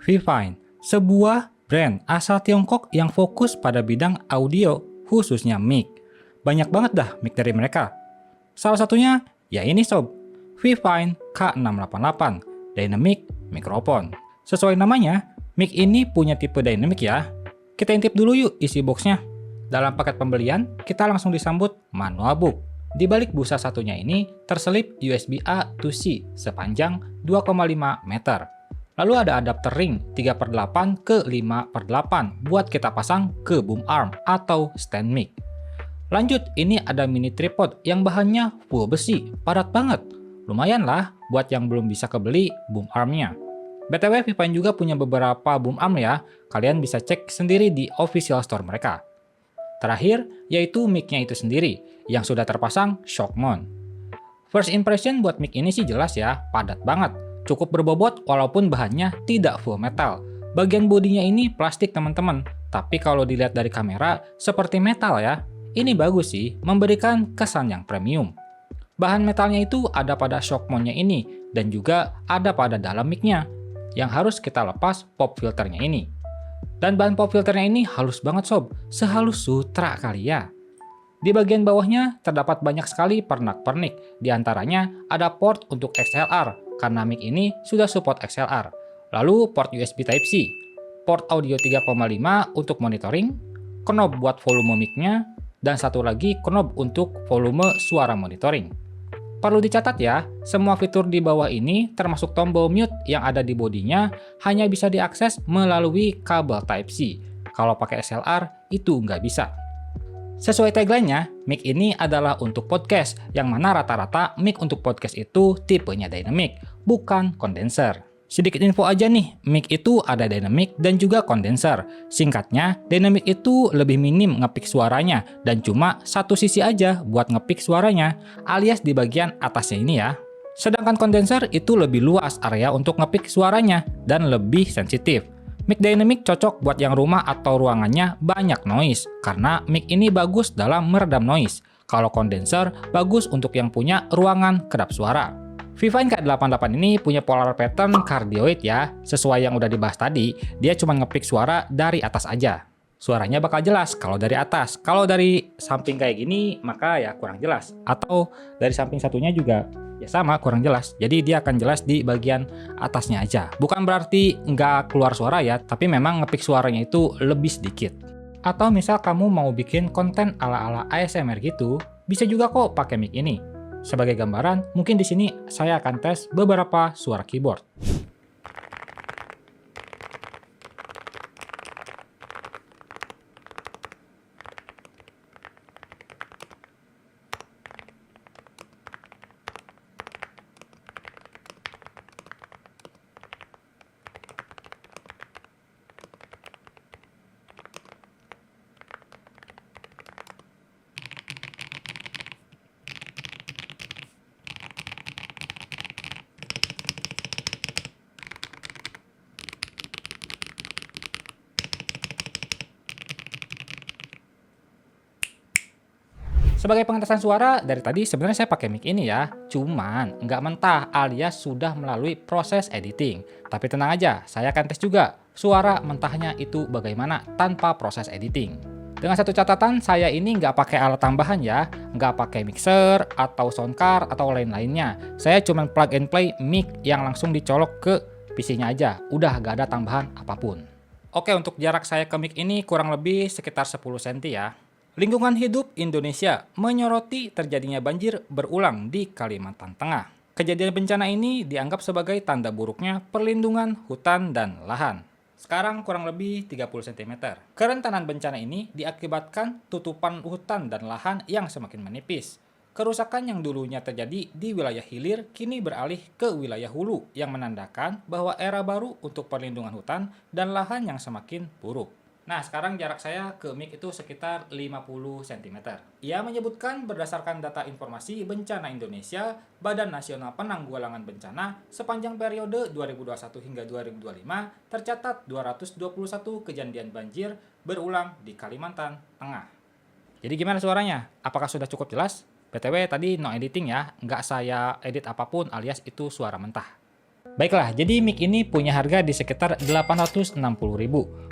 Vivine, sebuah brand asal Tiongkok yang fokus pada bidang audio, khususnya mic. Banyak banget dah mic dari mereka. Salah satunya, ya ini sob, Vivine K688 Dynamic Microphone. Sesuai namanya, mic ini punya tipe dynamic ya. Kita intip dulu yuk isi boxnya. Dalam paket pembelian, kita langsung disambut manual book. Di balik busa satunya ini terselip USB A to C sepanjang 2,5 meter. Lalu ada adapter ring 3/8 ke 5/8 buat kita pasang ke boom arm atau stand mic. Lanjut, ini ada mini tripod yang bahannya full besi, padat banget. Lumayan lah buat yang belum bisa kebeli boom armnya. BTW, Vivine juga punya beberapa boom arm ya, kalian bisa cek sendiri di official store mereka. Terakhir, yaitu mic-nya itu sendiri, yang sudah terpasang shock mount. First impression buat mic ini sih jelas ya, padat banget. Cukup berbobot walaupun bahannya tidak full metal. Bagian bodinya ini plastik teman-teman, tapi kalau dilihat dari kamera seperti metal ya. Ini bagus sih, memberikan kesan yang premium. Bahan metalnya itu ada pada shock mount-nya ini, dan juga ada pada dalam mic-nya, yang harus kita lepas pop filternya ini. Dan bahan pop filternya ini halus banget sob, sehalus sutra kali ya. Di bagian bawahnya terdapat banyak sekali pernak-pernik, di antaranya ada port untuk XLR, karena mic ini sudah support XLR. Lalu port USB Type-C, port audio 3,5 untuk monitoring, knob buat volume mic-nya, dan satu lagi knob untuk volume suara monitoring. Perlu dicatat ya, semua fitur di bawah ini termasuk tombol mute yang ada di bodinya hanya bisa diakses melalui kabel Type-C. Kalau pakai XLR itu nggak bisa. Sesuai tagline-nya, mic ini adalah untuk podcast, yang mana rata-rata mic untuk podcast itu tipenya dynamic, bukan kondenser. Sedikit info aja nih, mic itu ada dynamic dan juga kondenser. Singkatnya, dynamic itu lebih minim ngepick suaranya dan cuma satu sisi aja buat ngepick suaranya, alias di bagian atasnya ini ya. Sedangkan kondenser itu lebih luas area untuk ngepick suaranya dan lebih sensitif. Mic dynamic cocok buat yang rumah atau ruangannya banyak noise, karena mic ini bagus dalam meredam noise. Kalau kondenser, bagus untuk yang punya ruangan kedap suara. Vivine K88 ini punya polar pattern cardioid ya, sesuai yang udah dibahas tadi, dia cuma ngepick suara dari atas aja. Suaranya bakal jelas kalau dari atas, kalau dari samping kayak gini maka ya kurang jelas. Atau dari samping satunya juga ya sama, kurang jelas. Jadi dia akan jelas di bagian atasnya aja. Bukan berarti nggak keluar suara ya, tapi memang ngepick suaranya itu lebih sedikit. Atau misal kamu mau bikin konten ala-ala ASMR gitu, bisa juga kok pakai mic ini. Sebagai gambaran, mungkin di sini saya akan tes beberapa suara keyboard. Sebagai pengetesan suara, dari tadi sebenarnya saya pakai mic ini ya, cuman nggak mentah alias sudah melalui proses editing. Tapi tenang aja, saya akan tes juga suara mentahnya itu bagaimana tanpa proses editing. Dengan satu catatan, saya ini nggak pakai alat tambahan ya, nggak pakai mixer atau soundcard atau lain-lainnya. Saya cuman plug and play mic yang langsung dicolok ke PC-nya aja, udah nggak ada tambahan apapun. Oke, untuk jarak saya ke mic ini kurang lebih sekitar 10 cm ya. Lingkungan hidup Indonesia menyoroti terjadinya banjir berulang di Kalimantan Tengah. Kejadian bencana ini dianggap sebagai tanda buruknya perlindungan hutan dan lahan. Sekarang kurang lebih 30 cm. Kerentanan bencana ini diakibatkan tutupan hutan dan lahan yang semakin menipis. Kerusakan yang dulunya terjadi di wilayah hilir kini beralih ke wilayah hulu yang menandakan bahwa era baru untuk perlindungan hutan dan lahan yang semakin buruk. Nah, sekarang jarak saya ke mic itu sekitar 50 cm. Ia menyebutkan berdasarkan data informasi bencana Indonesia, Badan Nasional Penanggulangan Bencana, sepanjang periode 2021 hingga 2025, tercatat 221 kejadian banjir berulang di Kalimantan Tengah. Jadi gimana suaranya? Apakah sudah cukup jelas? BTW tadi no editing ya, nggak saya edit apapun alias itu suara mentah. Baiklah, jadi mic ini punya harga di sekitar 860.000.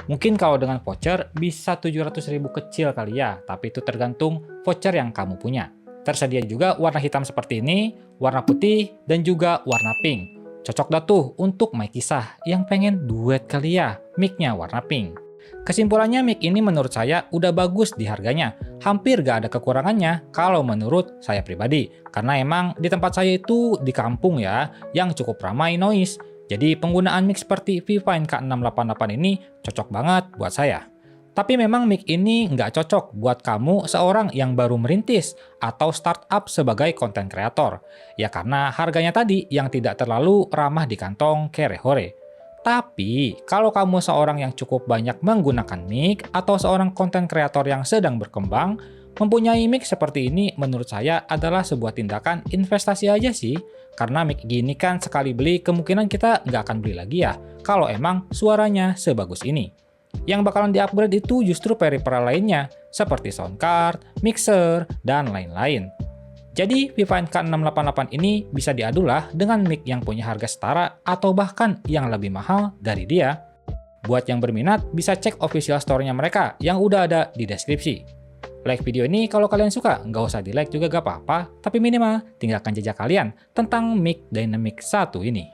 Mungkin kalau dengan voucher bisa 700.000 kecil kali ya, tapi itu tergantung voucher yang kamu punya. Tersedia juga warna hitam seperti ini, warna putih, dan juga warna pink. Cocok dah tuh untuk mic kisah yang pengen duet kali ya, mic-nya warna pink. Kesimpulannya mic ini menurut saya udah bagus di harganya. Hampir gak ada kekurangannya kalau menurut saya pribadi. Karena emang di tempat saya itu di kampung ya, yang cukup ramai noise. Jadi penggunaan mic seperti Vivine K688 ini cocok banget buat saya. Tapi memang mic ini nggak cocok buat kamu seorang yang baru merintis atau startup sebagai content creator. Ya karena harganya tadi yang tidak terlalu ramah di kantong kere-hore. Tapi, kalau kamu seorang yang cukup banyak menggunakan mic atau seorang konten kreator yang sedang berkembang, mempunyai mic seperti ini menurut saya adalah sebuah tindakan investasi aja sih. Karena mic gini kan sekali beli kemungkinan kita nggak akan beli lagi ya, kalau emang suaranya sebagus ini. Yang bakalan di-upgrade itu justru peripheral lainnya, seperti sound card, mixer, dan lain-lain. Jadi Vivine K688 ini bisa diadulah dengan mic yang punya harga setara atau bahkan yang lebih mahal dari dia. Buat yang berminat bisa cek official store-nya mereka yang udah ada di deskripsi. Like video ini kalau kalian suka, nggak usah di like juga gak apa-apa, tapi minimal tinggalkan jejak kalian tentang mic Dynamic 1 ini.